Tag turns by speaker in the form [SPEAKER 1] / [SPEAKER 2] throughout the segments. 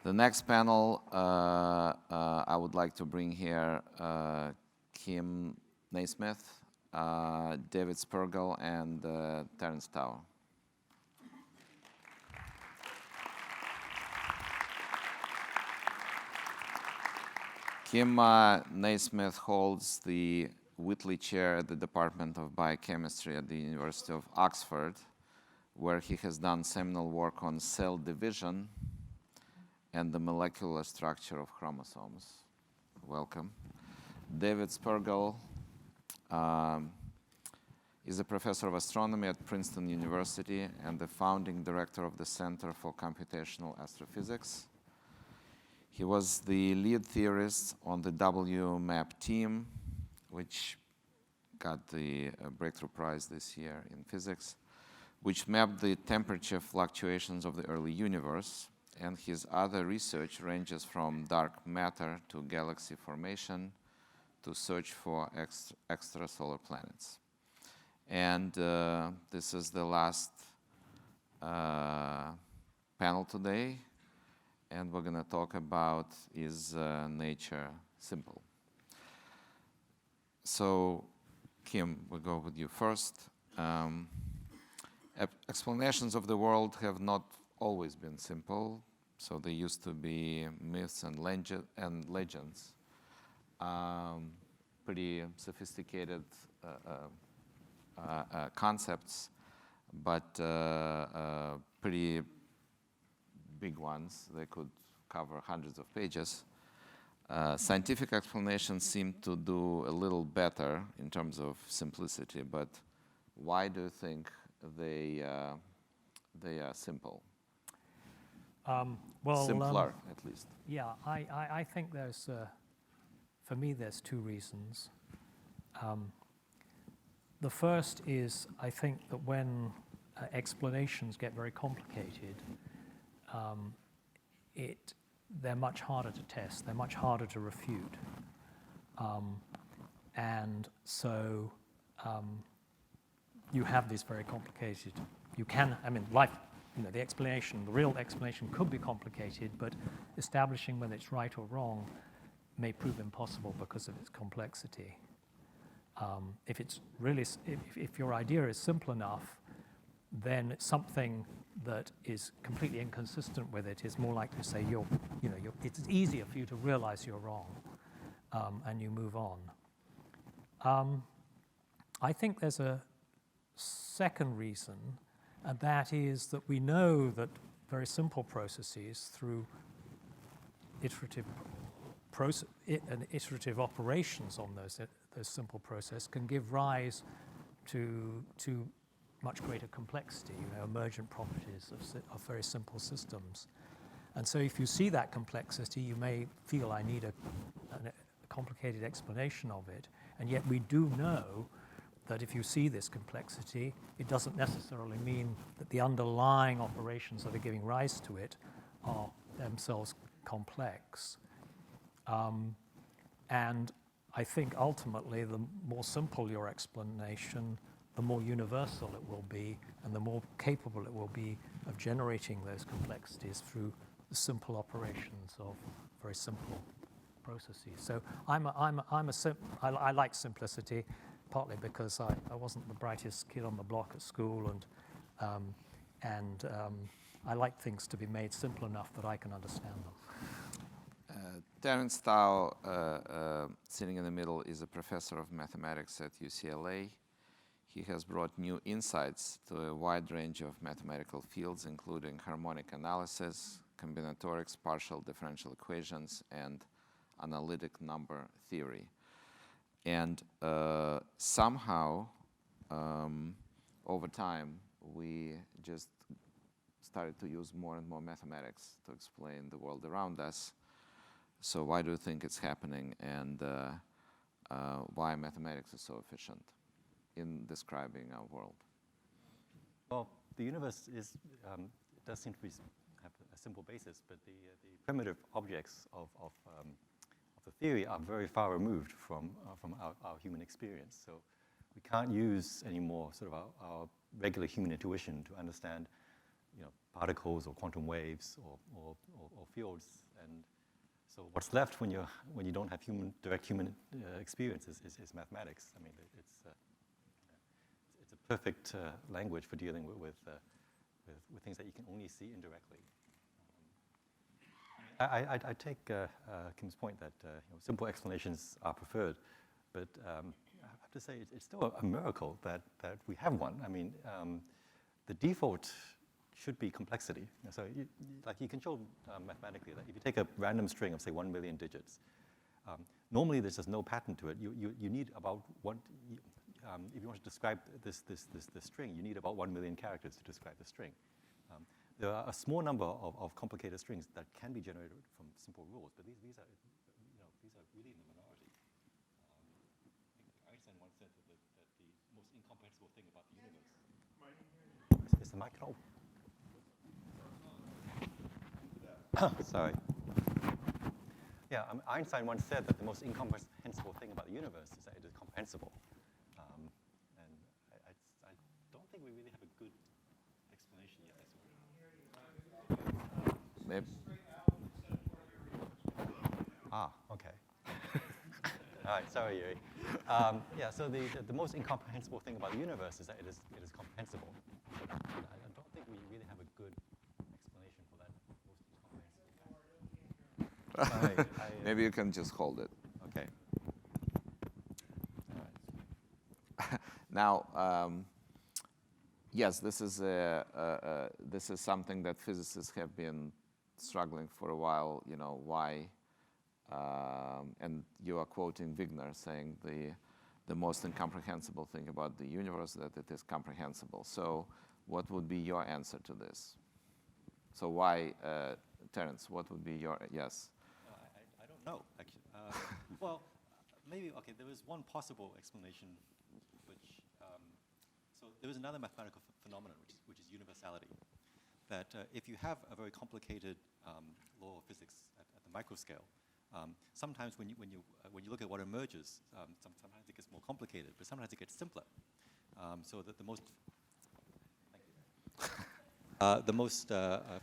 [SPEAKER 1] The next panel, I would like to bring here Kim Nasmyth, David Spergel, and Terence Tao. Kim Nasmyth holds the Whitley Chair at the Department of Biochemistry at the University of Oxford, where he has done seminal work on cell division and the molecular structure of chromosomes. Welcome. David Spergel is a professor of astronomy at Princeton University and the founding director of the Center for Computational Astrophysics. He was the lead theorist on the WMAP team, which got the Breakthrough Prize this year in physics, which mapped the temperature fluctuations of the early universe. And his other research ranges from dark matter to galaxy formation to search for extrasolar planets. And this is the last panel today. And we're going to talk about, is nature simple? So, Kim, we'll go with you first. Explanations of the world have not always been simple. So they used to be myths and legends, pretty sophisticated concepts, but pretty big ones. They could cover hundreds of pages. Scientific explanations seem to do a little better in terms of simplicity, but why do you think they are simple? Simpler, at least.
[SPEAKER 2] Yeah, I think there's, for me, there's two reasons. The first is, I think that when explanations get very complicated, they're much harder to test, they're much harder to refute. And so you have this very complicated, life, the explanation, the real explanation could be complicated, but establishing whether it's right or wrong may prove impossible because of its complexity. If your idea is simple enough, then something that is completely inconsistent with it is more likely to say it's easier for you to realize you're wrong, and you move on. I think there's a second reason, and that is that we know that very simple processes through iterative operations on those simple processes can give rise to much greater complexity, emergent properties of very simple systems. And so if you see that complexity, you may feel I need a complicated explanation of it, and yet we do know that if you see this complexity, it doesn't necessarily mean that the underlying operations that are giving rise to it are themselves complex. And I think ultimately the more simple your explanation, the more universal it will be, and the more capable it will be of generating those complexities through the simple operations of very simple processes. So I like simplicity, partly because I wasn't the brightest kid on the block at school, and I like things to be made simple enough that I can understand them.
[SPEAKER 1] Terence Tao, sitting in the middle, is a professor of mathematics at UCLA. He has brought new insights to a wide range of mathematical fields, including harmonic analysis, combinatorics, partial differential equations, and analytic number theory. And somehow, over time, we just started to use more and more mathematics to explain the world around us. So why do you think it's happening, and why mathematics is so efficient in describing our world?
[SPEAKER 3] Well, the universe does seem to have a simple basis, but the primitive objects of the theory are very far removed from our human experience. So we can't use anymore sort of our regular human intuition to understand particles or quantum waves or fields. And so what's left when you don't have direct human experience is mathematics. I mean, it's a perfect language for dealing with things that you can only see indirectly. I take Kim's point that simple explanations are preferred, but I have to say it's still a miracle that we have one. I mean, the default should be complexity. So you can show mathematically that if you take a random string of say 1 million digits, normally there's just no pattern to it. You need about one. If you want to describe this string, you need about 1 million characters to describe the string. There are a small number of complicated strings that can be generated from simple rules, but these are really in the minority. I think Einstein once said that the most incomprehensible thing about the universe is the mic on. Sorry. Yeah, Einstein once said that the most incomprehensible thing about the universe is that it is comprehensible. And I don't think we really have a good explanation yet.
[SPEAKER 1] Maybe.
[SPEAKER 3] Okay. All right, sorry, Yuri. Yeah, so the most incomprehensible thing about the universe is that it is comprehensible. I don't think we really have a good explanation for that most incomprehensible.
[SPEAKER 1] Maybe you can just hold it.
[SPEAKER 3] Okay. All right.
[SPEAKER 1] Now, yes, this is something that physicists have been struggling for a while. Why? And you are quoting Wigner saying the most incomprehensible thing about the universe is that it is comprehensible. So, what would be your answer to this? So why, Terence? What would be your yes?
[SPEAKER 3] I don't know actually. Well, maybe okay. There is one possible explanation, which so there is another mathematical phenomenon, which is universality. That if you have a very complicated law of physics at the microscale, sometimes when you look at what emerges, sometimes it gets more complicated, but sometimes it gets simpler. So that the most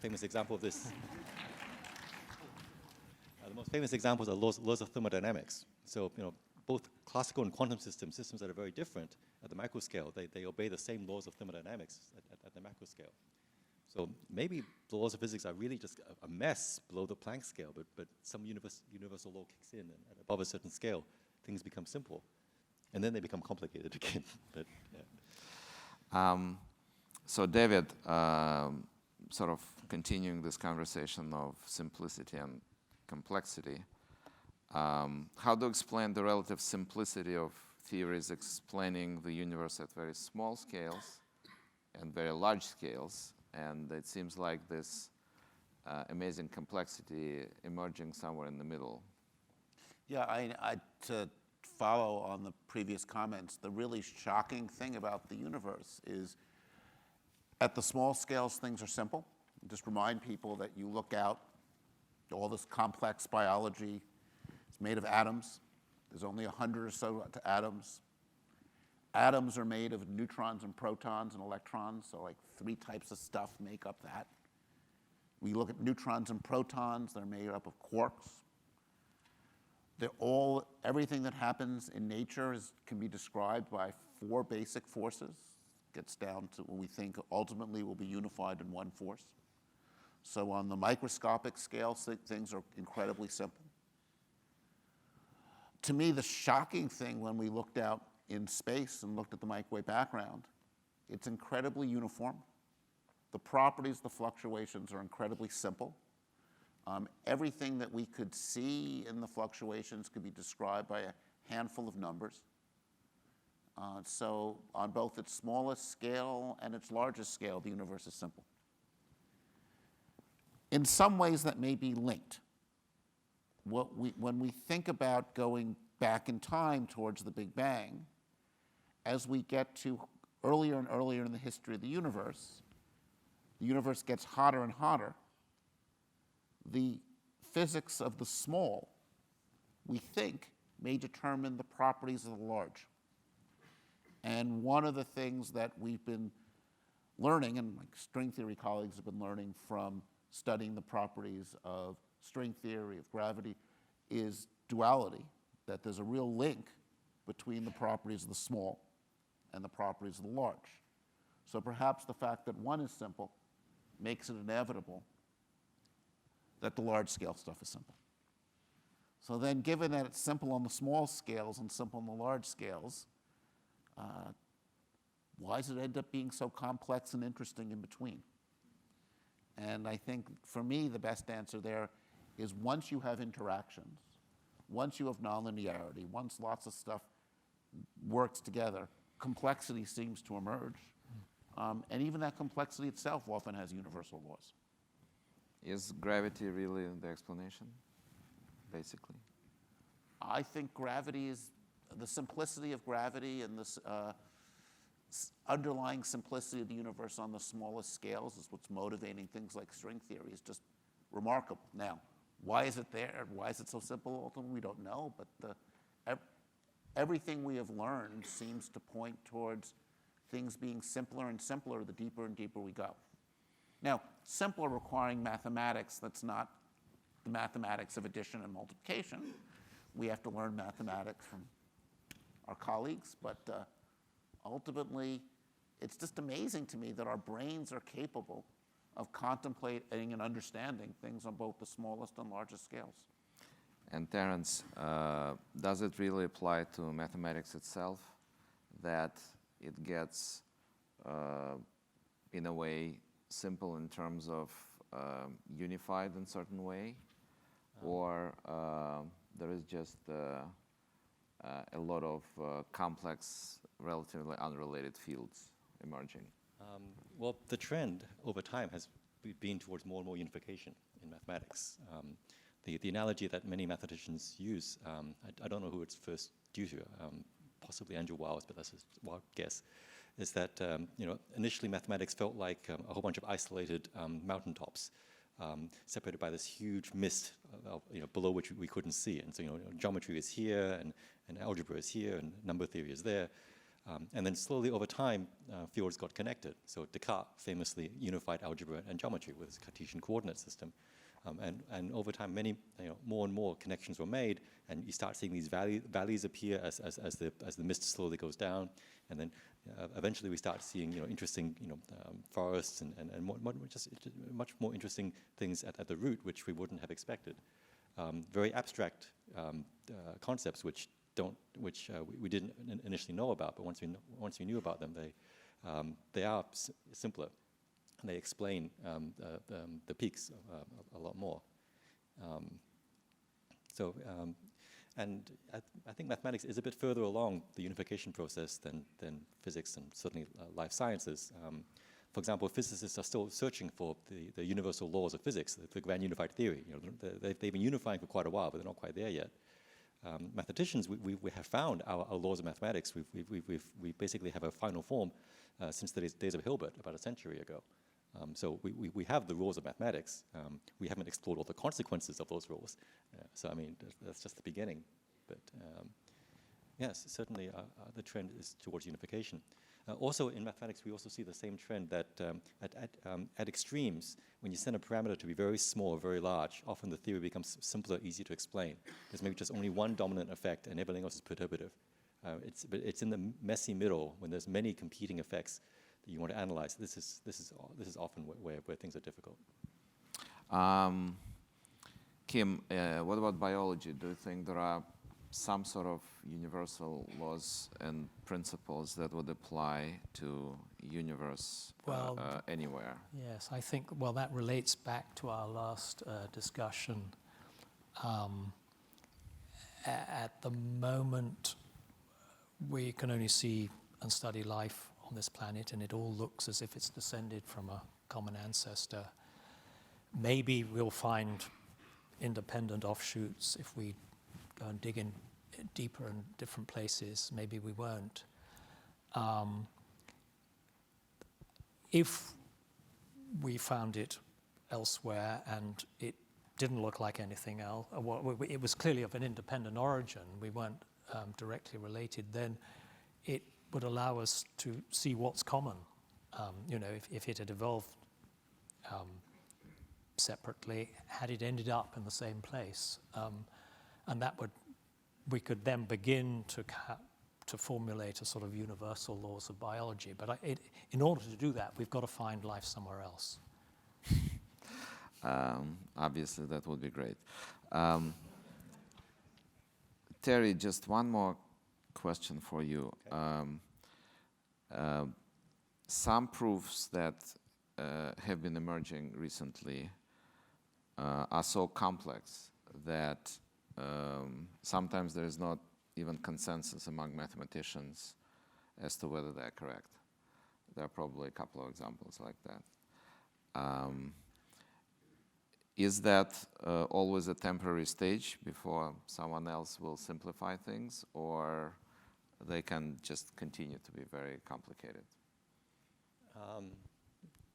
[SPEAKER 3] famous example of this, the most famous examples are laws of thermodynamics. So both classical and quantum systems that are very different at the microscale, they obey the same laws of thermodynamics at the macroscale. So maybe the laws of physics are really just a mess below the Planck scale, but some universal law kicks in, and above a certain scale, things become simple, and then they become complicated again. But, yeah.
[SPEAKER 1] So David, sort of continuing this conversation of simplicity and complexity, how to explain the relative simplicity of theories explaining the universe at very small scales and very large scales? And it seems like this amazing complexity emerging somewhere in the middle.
[SPEAKER 4] Yeah, to follow on the previous comments, the really shocking thing about the universe is at the small scales, things are simple. Just remind people that you look out, all this complex biology is made of atoms. There's only 100 or so atoms. Atoms are made of neutrons and protons and electrons, so like 3 types of stuff make up that. We look at neutrons and protons, they're made up of quarks. Everything that happens in nature can be described by 4 basic forces. Gets down to what we think ultimately will be unified in one force. So on the microscopic scale, things are incredibly simple. To me, the shocking thing when we looked out in space and looked at the microwave background, it's incredibly uniform. The properties, the fluctuations are incredibly simple. Everything that we could see in the fluctuations could be described by a handful of numbers. So on both its smallest scale and its largest scale, the universe is simple. In some ways that may be linked. When we think about going back in time towards the Big Bang, as we get to earlier and earlier in the history of the universe gets hotter and hotter. The physics of the small, we think, may determine the properties of the large. And one of the things that we've been learning, and my string theory colleagues have been learning from studying the properties of string theory, of gravity, is duality, that there's a real link between the properties of the small and the properties of the large. So perhaps the fact that one is simple makes it inevitable that the large scale stuff is simple. So then, given that it's simple on the small scales and simple on the large scales, why does it end up being so complex and interesting in between? And I think, for me, the best answer there is once you have interactions, once you have nonlinearity, once lots of stuff works together, complexity seems to emerge. And even that complexity itself often has universal laws.
[SPEAKER 1] Is gravity really the explanation, basically?
[SPEAKER 4] I think gravity is, the simplicity of gravity and this underlying simplicity of the universe on the smallest scales is what's motivating things like string theory. Is just remarkable. Now, why is it there? Why is it so simple? Ultimately, we don't know, but everything we have learned seems to point towards things being simpler and simpler the deeper and deeper we go. Now, simpler requiring mathematics that's not the mathematics of addition and multiplication. We have to learn mathematics from our colleagues, but ultimately, it's just amazing to me that our brains are capable of contemplating and understanding things on both the smallest and largest scales.
[SPEAKER 1] And Terence, does it really apply to mathematics itself, that it gets, in a way, simple in terms of unified in a certain way, or there is just a lot of complex, relatively unrelated fields emerging?
[SPEAKER 3] Well, the trend over time has been towards more and more unification in mathematics. The analogy that many mathematicians use, I don't know who it's first due to, possibly Andrew Wiles, but that's a wild guess, is that initially mathematics felt like a whole bunch of isolated mountaintops, separated by this huge mist below which we couldn't see. And so geometry is here, and algebra is here, and number theory is there. And then slowly over time, fields got connected. So Descartes famously unified algebra and geometry with his Cartesian coordinate system. And over time, many more and more connections were made, and you start seeing these valleys appear as the mist slowly goes down, and then eventually we start seeing interesting forests and just much more interesting things at the root, which we wouldn't have expected. Very abstract concepts which we didn't initially know about, but once we knew about them, they are simpler. And they explain the peaks a lot more. And I think mathematics is a bit further along the unification process than physics and certainly life sciences. For example, physicists are still searching for the universal laws of physics, the grand unified theory. They've been unifying for quite a while, but they're not quite there yet. Mathematicians, we have found our laws of mathematics. We basically have a final form since the days of Hilbert about a century ago. So we have the rules of mathematics. We haven't explored all the consequences of those rules. So I mean, that's just the beginning. But yes, certainly the trend is towards unification. Also in mathematics, we also see the same trend that at extremes, when you send a parameter to be very small or very large, often the theory becomes simpler, easier to explain. There's maybe just only one dominant effect and everything else is perturbative. But it's in the messy middle when there's many competing effects that you want to analyze. This is often where things are difficult.
[SPEAKER 1] Kim, what about biology? Do you think there are some sort of universal laws and principles that would apply to universe anywhere?
[SPEAKER 2] Yes, I think, well, that relates back to our last discussion. At the moment, we can only see and study life on this planet, and it all looks as if it's descended from a common ancestor. Maybe we'll find independent offshoots if we go and dig in deeper in different places. Maybe we won't. If we found it elsewhere and it didn't look like anything else, it was clearly of an independent origin, we weren't directly related, then it would allow us to see what's common If it had evolved separately, had it ended up in the same place, and we could then begin to formulate a sort of universal laws of biology. But in order to do that, we've got to find life somewhere else.
[SPEAKER 1] Obviously, that would be great. Terry, just one more question for you.
[SPEAKER 3] Okay.
[SPEAKER 1] Some proofs that have been emerging recently are so complex that sometimes there is not even consensus among mathematicians as to whether they're correct. There are probably a couple of examples like that. Is that always a temporary stage before someone else will simplify things, or they can just continue to be very complicated?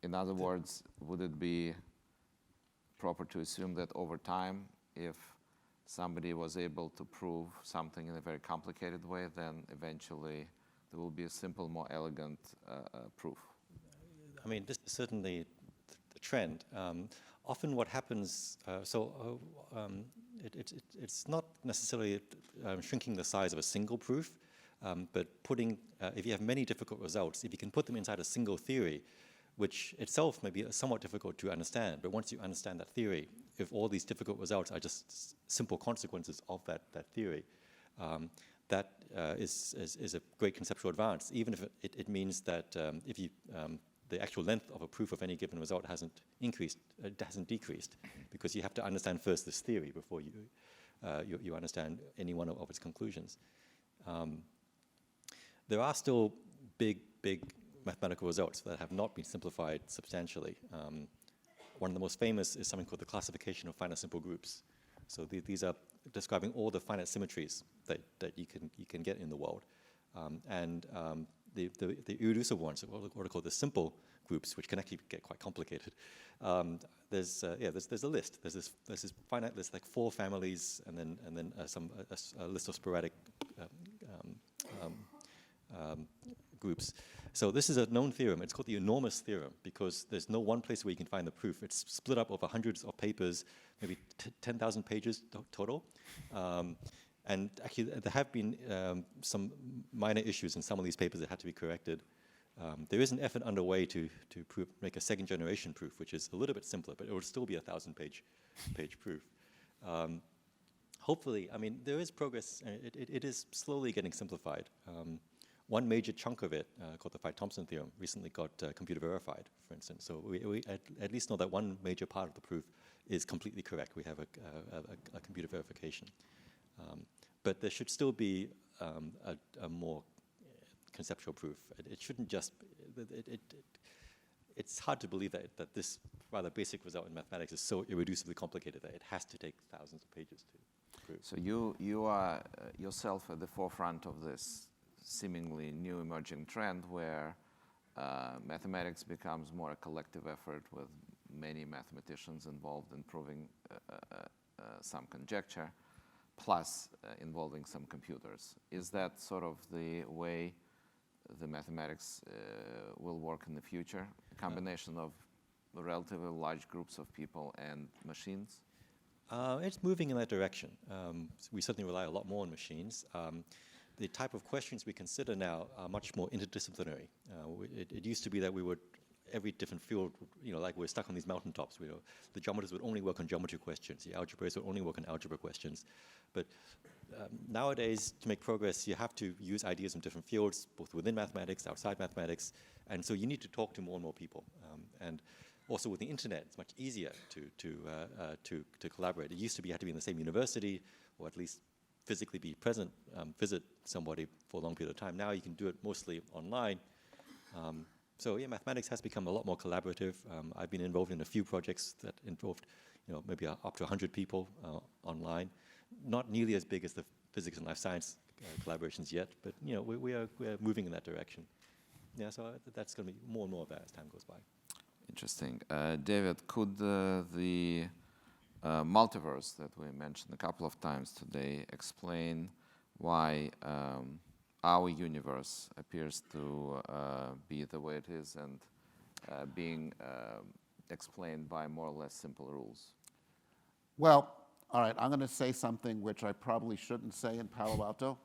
[SPEAKER 1] In other words, would it be proper to assume that over time, if somebody was able to prove something in a very complicated way, then eventually there will be a simple, more elegant proof?
[SPEAKER 3] I mean, this is certainly the trend. Often what happens, it's not necessarily shrinking the size of a single proof, but putting, if you have many difficult results, if you can put them inside a single theory, which itself may be somewhat difficult to understand, but once you understand that theory, if all these difficult results are just simple consequences of that theory, that is a great conceptual advance, even if it means that if you the actual length of a proof of any given result hasn't increased, it hasn't decreased, because you have to understand first this theory before you understand any one of its conclusions. There are still big mathematical results that have not been simplified substantially. One of the most famous is something called the classification of finite simple groups. So these are describing all the finite symmetries that you can get in the world. The irreducible ones, what are called the simple groups, which can actually get quite complicated. There's a list. There's this finite list, like 4 families, and then a list of sporadic groups. So this is a known theorem. It's called the enormous theorem because there's no one place where you can find the proof. It's split up over hundreds of papers, maybe 10,000 pages total. And actually, there have been some minor issues in some of these papers that had to be corrected. There is an effort underway to make a second-generation proof, which is a little bit simpler, but it will still be a 1,000-page proof. Hopefully, I mean, there is progress. It is slowly getting simplified. One major chunk of it, called the Phi-Thompson theorem, recently got computer verified, for instance. So we at least know that one major part of the proof is completely correct. We have a computer verification. But there should still be a more conceptual proof. It shouldn't just, it's hard to believe that this rather basic result in mathematics is so irreducibly complicated that it has to take thousands of pages to prove.
[SPEAKER 1] So you are yourself at the forefront of this seemingly new emerging trend where mathematics becomes more a collective effort with many mathematicians involved in proving some conjecture, plus involving some computers. Is that sort of the way the mathematics will work in the future? A combination of relatively large groups of people and machines?
[SPEAKER 3] It's moving in that direction. We certainly rely a lot more on machines. The type of questions we consider now are much more interdisciplinary. It used to be that we would, every different field, like we're stuck on these mountaintops. The geometers would only work on geometry questions. The algebraists would only work on algebra questions. But nowadays, to make progress, you have to use ideas from different fields, both within mathematics, outside mathematics. And so you need to talk to more and more people. And also with the internet, it's much easier to collaborate. It used to be you had to be in the same university, or at least physically be present, visit somebody for a long period of time. Now you can do it mostly online. So yeah, mathematics has become a lot more collaborative. I've been involved in a few projects that involved, maybe up to 100 people online. Not nearly as big as the physics and life science collaborations yet, but we are moving in that direction. Yeah, so that's going to be more and more of that as time goes by.
[SPEAKER 1] Interesting. David, could the multiverse that we mentioned a couple of times today explain why our universe appears to be the way it is and being explained by more or less simple rules?
[SPEAKER 4] Well, all right, I'm going to say something which I probably shouldn't say in Palo Alto.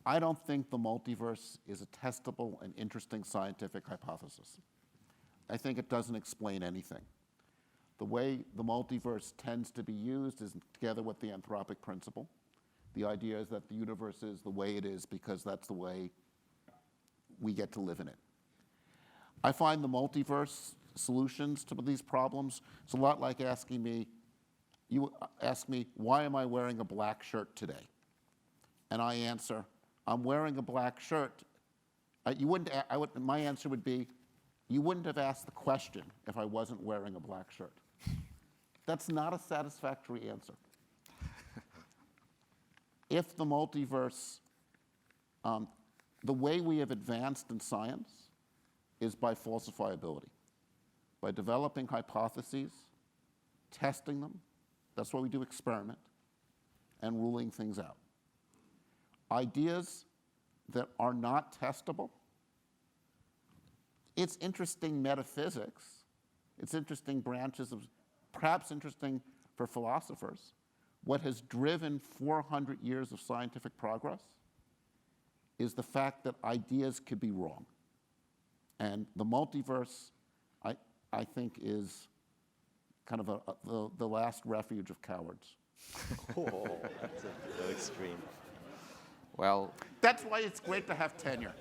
[SPEAKER 4] I don't think the multiverse is a testable and interesting scientific hypothesis. I think it doesn't explain anything. The way the multiverse tends to be used is together with the anthropic principle. The idea is that the universe is the way it is because that's the way we get to live in it. I find the multiverse solutions to these problems, it's a lot like asking me, you ask me, why am I wearing a black shirt today? And I answer, I'm wearing a black shirt. My answer would be, you wouldn't have asked the question if I wasn't wearing a black shirt. That's not a satisfactory answer. If the multiverse, the way we have advanced in science is by falsifiability, by developing hypotheses, testing them, that's why we do experiment, and ruling things out. Ideas that are not testable, it's interesting metaphysics, it's interesting branches of, perhaps interesting for philosophers. What has driven 400 years of scientific progress is the fact that ideas could be wrong. And the multiverse, I think, is kind of the last refuge of cowards.
[SPEAKER 3] Oh, that's a bit extreme.
[SPEAKER 1] Well,
[SPEAKER 4] That's why it's great to have tenure.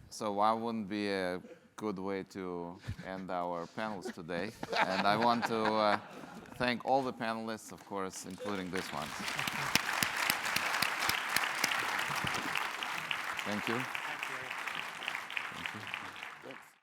[SPEAKER 1] so why wouldn't be a good way to end our panels today? And I want to thank all the panelists, of course, including this one. Thank you.